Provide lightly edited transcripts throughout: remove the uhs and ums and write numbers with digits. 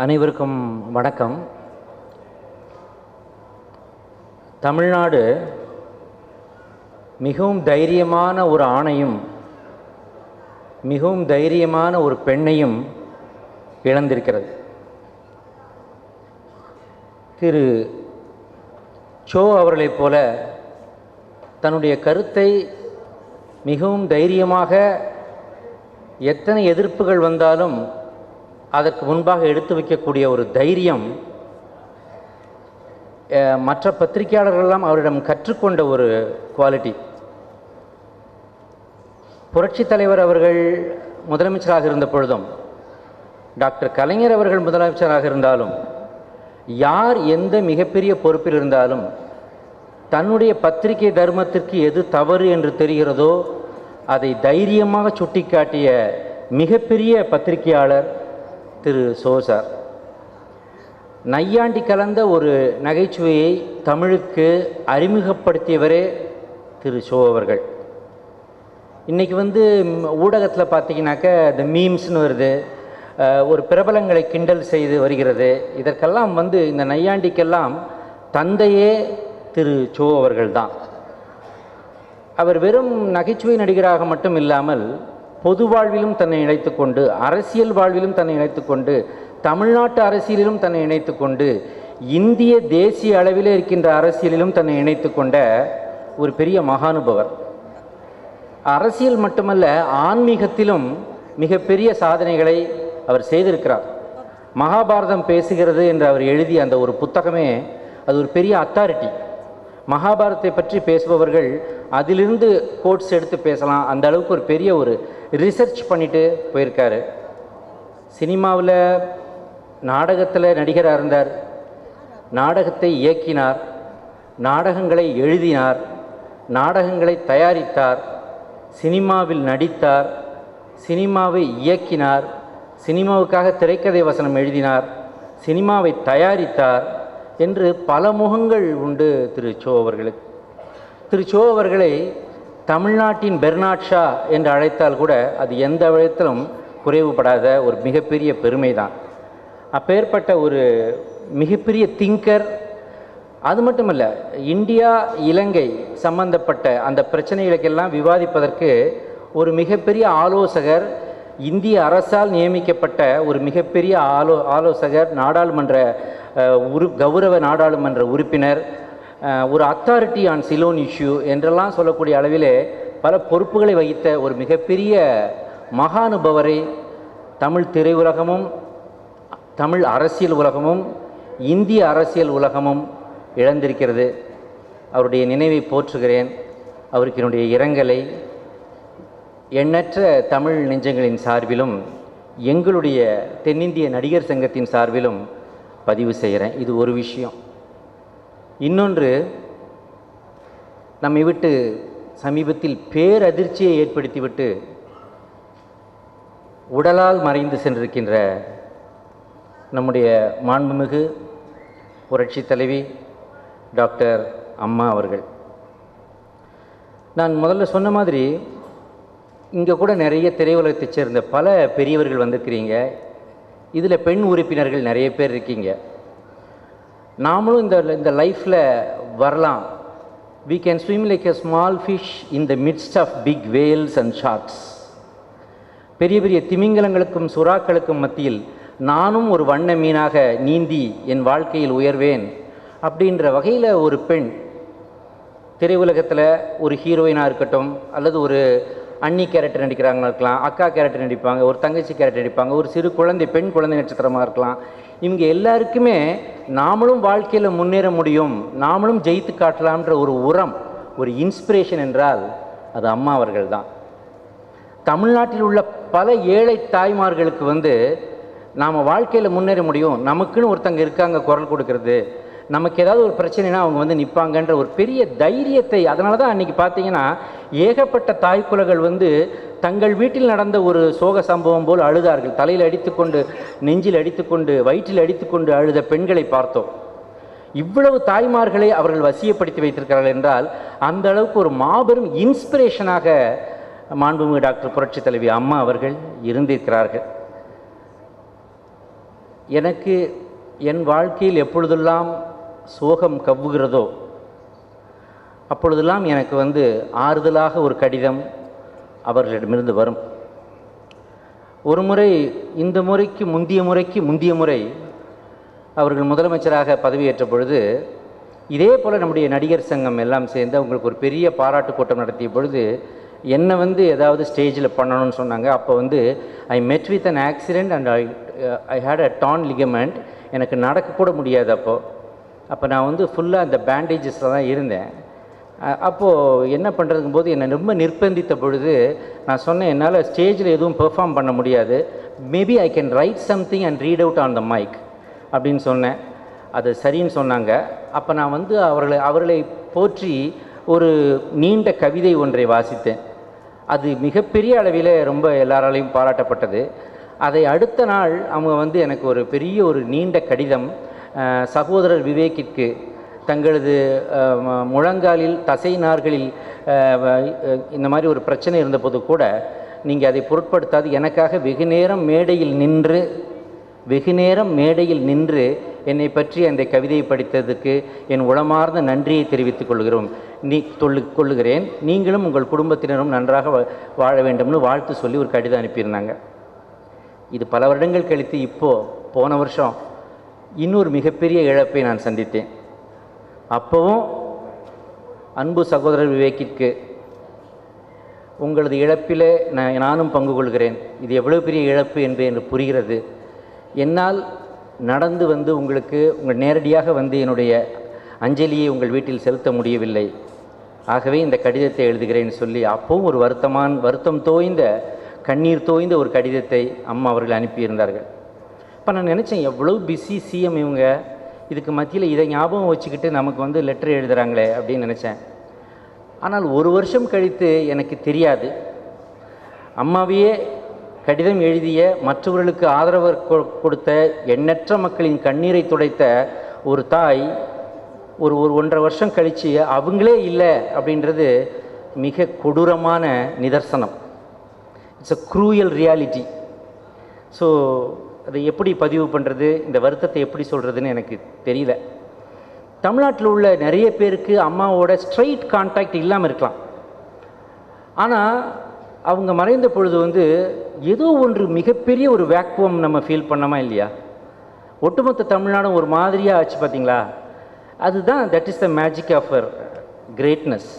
அனைவருக்கும் வணக்கம். தமிழ்நாடு மிகவும் தைரியமான ஒரு ஆணையும் மிகவும் தைரியமான ஒரு பெண்ணையும் இழந்திருக்கிறது. திரு சோ அவர்களைப் போல தன்னுடைய கருத்தை மிகவும் தைரியமாக எத்தனை எதிர்ப்புகள் வந்தாலும் அதற்கு முன்பாக எடுத்து வைக்கக்கூடிய ஒரு தைரியம் மற்ற பத்திரிகையாளர்களெல்லாம் அவரிடம் கற்றுக்கொண்ட ஒரு குவாலிட்டி. புரட்சித் தலைவர் அவர்கள் முதலமைச்சராக இருந்த பொழுதும், டாக்டர் கலைஞர் அவர்கள் முதலமைச்சராக இருந்தாலும், யார் எந்த மிகப்பெரிய பொறுப்பில் இருந்தாலும் தன்னுடைய பத்திரிகை தர்மத்திற்கு எது தவறு என்று தெரிகிறதோ அதை தைரியமாக சுட்டிக்காட்டிய மிகப்பெரிய பத்திரிகையாளர் திரு சோ சார். நையாண்டி கலந்த ஒரு நகைச்சுவையை தமிழுக்கு அறிமுகப்படுத்தியவரே திரு சோ அவர்கள். இன்றைக்கி ஊடகத்தில் பார்த்தீங்கன்னாக்க இந்த மீம்ஸ்னு வருது, ஒரு பிரபலங்களை கிண்டல் செய்து வருகிறது. இதற்கெல்லாம் இந்த நையாண்டிக்கெல்லாம் தந்தையே திரு சோ அவர்கள் தான். அவர் வெறும் நகைச்சுவை நடிகராக மட்டும் இல்லாமல் பொது வாழ்விலும் தன்னை இணைத்து கொண்டு, அரசியல் வாழ்விலும் தன்னை இணைத்து கொண்டு, தமிழ்நாட்டு அரசியலிலும் தன்னை இணைத்து கொண்டு, இந்திய தேசிய அளவிலே இருக்கின்ற அரசியலிலும் தன்னை இணைத்து கொண்ட ஒரு பெரிய மகானுபவர். அரசியல் மட்டுமல்ல, ஆன்மீகத்திலும் மிகப்பெரிய சாதனைகளை அவர் செய்திருக்கிறார். மகாபாரதம் பேசுகிறது என்று அவர் எழுதிய அந்த ஒரு புத்தகமே அது ஒரு பெரிய அத்தாரிட்டி. மகாபாரதத்தை பற்றி பேசுபவர்கள் அதிலிருந்து கோட்ஸ் எடுத்து பேசலாம், அந்த அளவுக்கு ஒரு பெரிய ஒரு ரிசர்ச் பண்ணிட்டு போயிருக்காரு. சினிமாவில் நாடகத்தில் நடிகராக இருந்தார், நாடகத்தை இயக்கினார், நாடகங்களை எழுதினார், நாடகங்களை தயாரித்தார், சினிமாவில் நடித்தார், சினிமாவை இயக்கினார், சினிமாவுக்காக திரைக்கதை வசனம் எழுதினார், சினிமாவை தயாரித்தார் என்று பல முகங்கள் உண்டு திரு சோ அவர்களுக்கு. திரு சோ அவர்களை தமிழ்நாட்டின் பெர்னாட் ஷா என்று அழைத்தால் கூட அது எந்த விதத்திலும் குறைவுபடாத ஒரு மிகப்பெரிய பெருமை தான். அப்பேற்பட்ட ஒரு மிகப்பெரிய திங்கர். அது மட்டுமல்ல, இந்தியா இலங்கை சம்பந்தப்பட்ட அந்த பிரச்சனைகளுக்கெல்லாம் விவாதிப்பதற்கு ஒரு மிகப்பெரிய ஆலோசகர், இந்திய அரசால் நியமிக்கப்பட்ட ஒரு மிகப்பெரிய ஆலோசகர், நாடாளுமன்ற கௌரவ நாடாளுமன்ற உறுப்பினர், ஒரு அத்தாரிட்டி ஆன் சிலோன் இஷ்யூ என்றெல்லாம் சொல்லக்கூடிய அளவிலே பல பொறுப்புகளை வகித்த ஒரு மிகப்பெரிய மகானுபவரை தமிழ் திரையுலகமும், தமிழ் அரசியல் உலகமும், இந்திய அரசியல் உலகமும் இழந்திருக்கிறது. அவருடைய நினைவை போற்றுகிறேன். அவருக்கு என்னுடைய இரங்கலை எண்ணற்ற தமிழ் நெஞ்சங்களின் சார்பிலும் எங்களுடைய தென்னிந்திய நடிகர் சங்கத்தின் சார்பிலும் பதிவு செய்கிறேன். இது ஒரு விஷயம். இன்னொன்று, நம்மை விட்டு சமீபத்தில் பேரதிர்ச்சியை ஏற்படுத்திவிட்டு உடலால் மறைந்து சென்றிருக்கின்ற நம்முடைய மாண்புமிகு புரட்சி தலைவி டாக்டர் அம்மா அவர்கள். நான் முதல்ல சொன்ன மாதிரி இங்கே கூட நிறைய திரையுலகத்தைச் சேர்ந்த பல பெரியவர்கள் வந்திருக்கிறீங்க. இதில் பெண் உறுப்பினர்கள் நிறைய பேர் இருக்கீங்க. நாமளும் இந்த லைஃப்பில் வரலாம். we can swim like a small fish in the midst of big whales and sharks. பெரிய பெரிய திமிங்கலங்களுக்கும் சுறாக்களுக்கும் மத்தியில் நானும் ஒரு வண்ண மீனாக நீந்தி என் வாழ்க்கையில் உயர்வேன் அப்படின்ற வகையில் ஒரு பெண் திரையுலகத்தில் ஒரு ஹீரோயினாக இருக்கட்டும், அல்லது ஒரு அண்ணி கேரக்டர் நடிக்கிறாங்களா இருக்கலாம், அக்கா கேரக்டர் நடிப்பாங்க, ஒரு தங்கச்சி கேரக்டர் நடிப்பாங்க, ஒரு சிறு குழந்தை பெண் குழந்தை நட்சத்திரமாக இருக்கலாம். இவங்க எல்லாருக்குமே நாமளும் வாழ்க்கையில் முன்னேற முடியும், நாமளும் ஜெயித்து காட்டலாம்ன்ற ஒரு உரம், ஒரு இன்ஸ்பிரேஷன் என்றால் அது அம்மா அவர்கள் தான். தமிழ்நாட்டில் உள்ள பல ஏழை தாய்மார்களுக்கு நாம் வாழ்க்கையில் முன்னேற முடியும், நமக்குன்னு ஒருத்தங்க இருக்காங்க குரல் கொடுக்கறது, நமக்கு ஏதாவது ஒரு பிரச்சனைனா அவங்க நிற்பாங்கன்ற ஒரு பெரிய தைரியத்தை. அதனால தான் அன்றைக்கி பார்த்தீங்கன்னா ஏகப்பட்ட தாய்க்குலகள் தங்கள் வீட்டில் நடந்த ஒரு சோக சம்பவம் போல் அழுதார்கள். தலையில் அடித்துக்கொண்டு, நெஞ்சில் அடித்துக்கொண்டு, வயிற்றில் அடித்துக்கொண்டு அழுத பெண்களை பார்த்தோம். இவ்வளவு தாய்மார்களை அவர்கள் வசியப்படுத்தி வைத்திருக்கிறார்கள் என்றால் அந்த அளவுக்கு ஒரு மாபெரும் இன்ஸ்பிரேஷனாக மாண்புமிகு டாக்டர் புரட்சி தலைவி அம்மா அவர்கள் இருந்திருக்கிறார்கள். எனக்கு என் வாழ்க்கையில் எப்பொழுதெல்லாம் சோகம் கவ்வுகிறதோ அப்பொழுதெல்லாம் எனக்கு வந்து ஆறுதலாக ஒரு கடிதம் அவர்களிடமிருந்து வரும். ஒரு முறை, இந்த முறைக்கு முந்திய முறை அவர்கள் முதலமைச்சராக பதவியேற்ற பொழுது இதே போல் நம்முடைய நடிகர் சங்கம் எல்லாம் சேர்ந்து அவங்களுக்கு ஒரு பெரிய பாராட்டு கூட்டம் நடத்திய பொழுது என்னை வந்து ஏதாவது ஸ்டேஜில் பண்ணணும்னு சொன்னாங்க. அப்போ வந்து I met with an accident and I had a torn ligament. எனக்கு நடக்கக்கூட முடியாது. அப்போ நான் வந்து ஃபுல்லாக அந்த பேண்டேஜஸில் தான் இருந்தேன். அப்போது என்ன பண்ணுறதுக்கும் போது என்னை ரொம்ப நிர்பந்தித்த பொழுது நான் சொன்னேன், என்னால் ஸ்டேஜில் எதுவும் பெர்ஃபார்ம் பண்ண முடியாது, maybe I can write something and read out on the mic அப்படின்னு சொன்னேன். அது சரின்னு சொன்னாங்க. அப்போ நான் வந்து அவர்களை போற்றி ஒரு நீண்ட கவிதை ஒன்றை வாசித்தேன். அது மிகப்பெரிய அளவில் ரொம்ப எல்லாராலையும் பாராட்டப்பட்டது. அதை அடுத்த நாள் அவங்க வந்து எனக்கு ஒரு பெரிய ஒரு நீண்ட கடிதம், சகோதரர் விவேக்கிற்கு தங்களது முழங்காலில் தசை நார்களில் இந்த மாதிரி ஒரு பிரச்சனை இருந்தபோது கூட நீங்கள் அதை பொருட்படுத்தாது எனக்காக வெகு நேரம் மேடையில் நின்று என்னை பற்றி அந்த கவிதையை படித்ததுக்கு என் உளமார்ந்த நன்றியை தெரிவித்துக் கொள்ளுகிறேன். நீங்களும் உங்கள் குடும்பத்தினரும் நன்றாக வாழ வேண்டும்னு வாழ்த்து சொல்லி ஒரு கடிதம் அனுப்பியிருந்தாங்க. இது பல வருடங்கள் கழித்து போன வருஷம் இன்னொரு மிகப்பெரிய இழப்பை நான் சந்தித்தேன். அப்போவும் அன்பு சகோதரர் விவேக்கிற்கு உங்களது இழப்பில் நானும் பங்கு கொள்கிறேன். இது எவ்வளோ பெரிய இழப்பு என்று புரிகிறது. என்னால் நடந்து வந்து உங்கள் நேரடியாக வந்து என்னுடைய அஞ்சலியை உங்கள் வீட்டில் செலுத்த முடியவில்லை. ஆகவே இந்த கடிதத்தை எழுதுகிறேன்னு சொல்லி அப்பவும் ஒரு வருத்தம் தோய்ந்த கண்ணீர் தோய்ந்த ஒரு கடிதத்தை அம்மா அவர்கள் அனுப்பியிருந்தார்கள். இப்போ நான் நினச்சேன், எவ்வளோ பிஸி சிஎம் இவங்க, இதுக்கு மத்தியில் இதை ஞாபகம் வச்சுக்கிட்டு நமக்கு வந்து லெட்டர் எழுதுகிறாங்களே அப்படின்னு நினச்சேன். ஆனால் ஒரு வருஷம் கழித்து எனக்கு தெரியாது, அம்மாவையே கடிதம் எழுதிய மற்றவர்களுக்கு ஆதரவு கொடுத்த எண்ணற்ற மக்களின் கண்ணீரை துடைத்த ஒரு தாய் ஒரு 1.5 வருஷம் கழித்து அவங்களே இல்லை அப்படின்றது மிக கொடூரமான நிதர்சனம். It's a cruel reality. So அதை எப்படி பதிவு பண்ணுறது, இந்த வருத்தத்தை எப்படி சொல்கிறதுன்னு எனக்கு தெரியல. தமிழ்நாட்டில் உள்ள நிறைய பேருக்கு அம்மாவோட ஸ்ட்ரைட் கான்டாக்ட் இல்லாமல் இருக்கலாம். ஆனால் அவங்க மறைந்த பொழுது வந்து ஏதோ ஒன்று மிகப்பெரிய ஒரு வேக்குவம் நம்ம ஃபீல் பண்ணோமா இல்லையா? ஒட்டுமொத்த தமிழ்நாடும் ஒரு மாதிரியாக ஆச்சு பார்த்தீங்களா? அதுதான் that is the magic of our greatness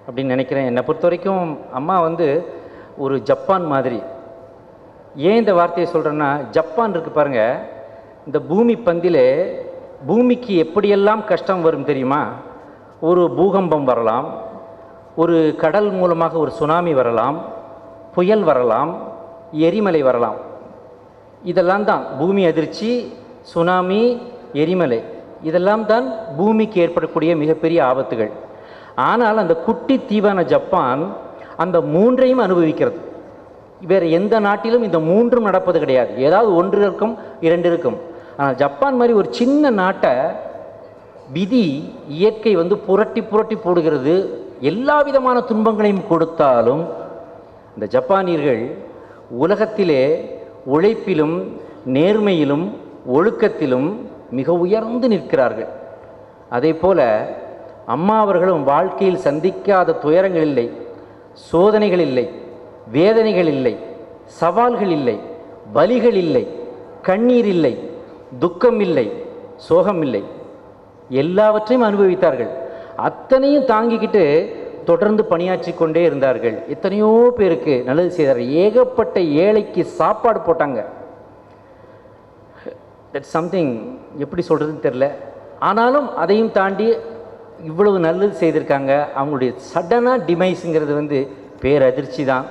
அப்படின்னு நினைக்கிறேன். என்னை பொறுத்த வரைக்கும் அம்மா வந்து ஒரு ஜப்பான் மாதிரி. ஏன் இந்த வார்த்தையை சொல்கிறேன்னா, ஜப்பான் இருக்குது பாருங்கள், இந்த பூமி பந்திலே பூமிக்கு எப்படியெல்லாம் கஷ்டம் வரும் தெரியுமா? ஒரு பூகம்பம் வரலாம், ஒரு கடல் மூலமாக ஒரு சுனாமி வரலாம், புயல் வரலாம், எரிமலை வரலாம். இதெல்லாம் தான் பூமி அதிர்ச்சி, சுனாமி, எரிமலை, இதெல்லாம் தான் பூமிக்கு ஏற்படக்கூடிய மிகப்பெரிய ஆபத்துகள். ஆனால் அந்த குட்டி தீவான ஜப்பான் அந்த 3ஐயும் அனுபவிக்கிறது. வேறு எந்த நாட்டிலும் இந்த 3ம் நடப்பது கிடையாது. ஏதாவது 1 இருக்கும், 2 இருக்கும். ஆனால் ஜப்பான் மாதிரி ஒரு சின்ன நாட்டை விதி, இயற்கை வந்து புரட்டி போடுகிறது. எல்லா விதமான துன்பங்களையும் கொடுத்தாலும் இந்த ஜப்பானியர்கள் உலகத்திலே உழைப்பிலும் நேர்மையிலும் ஒழுக்கத்திலும் மிக உயர்ந்து நிற்கிறார்கள். அதே போல அம்மா அவர்களும் வாழ்க்கையில் சந்திக்காத துயரங்கள் இல்லை, சோதனைகள் இல்லை, வேதனைகள் இல்லை, சவால்கள் இல்லை, வலிகள் இல்லை, கண்ணீர் இல்லை, துக்கம் இல்லை, சோகம் இல்லை, எல்லாவற்றையும் அனுபவித்தார்கள். அத்தனையும் தாங்கிக்கிட்டு தொடர்ந்து பணியாற்றி கொண்டே இருந்தார்கள். எத்தனையோ பேருக்கு நல்லது செய்தார்கள். ஏகப்பட்ட ஏழைக்கு சாப்பாடு போட்டாங்க. தட்ஸ் சம்திங், எப்படி சொல்கிறதுன்னு தெரில. ஆனாலும் அதையும் தாண்டி இவ்வளவு நல்லது செய்திருக்காங்க. அவங்களுடைய சடனாக டிமைஸுங்கிறது வந்து பேரதிர்ச்சி தான்.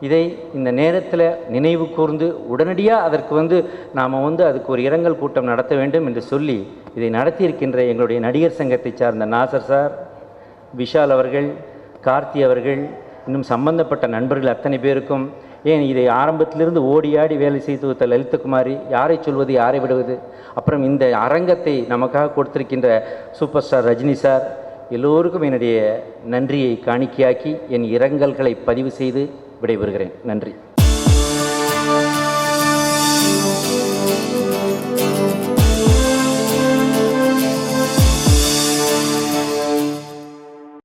இதை இந்த நேரத்தில் நினைவு கூர்ந்து உடனடியாக அதற்கு வந்து நாம் வந்து அதுக்கு ஒரு இரங்கல் கூட்டம் நடத்த வேண்டும் என்று சொல்லி இதை நடத்தியிருக்கின்ற எங்களுடைய நடிகர் சங்கத்தை சார்ந்த நாசர் சார், விஷால் அவர்கள், கார்த்தி அவர்கள், இன்னும் சம்பந்தப்பட்ட நண்பர்கள் அத்தனை பேருக்கும், ஏன் இதை ஆரம்பத்திலிருந்து ஓடி ஆடி வேலை செய்து வைத்த லலிதகுமாரி, யாரை சொல்வது யாரை விடுவது, அப்புறம் இந்த அரங்கத்தை நமக்காக கொடுத்திருக்கின்ற சூப்பர் ஸ்டார் ரஜினி சார், எல்லோருக்கும் என்னுடைய நன்றியை காணிக்கையாக்கி என் இரங்கல்களை பதிவு செய்து விடைபெறுகிறேன். நன்றி.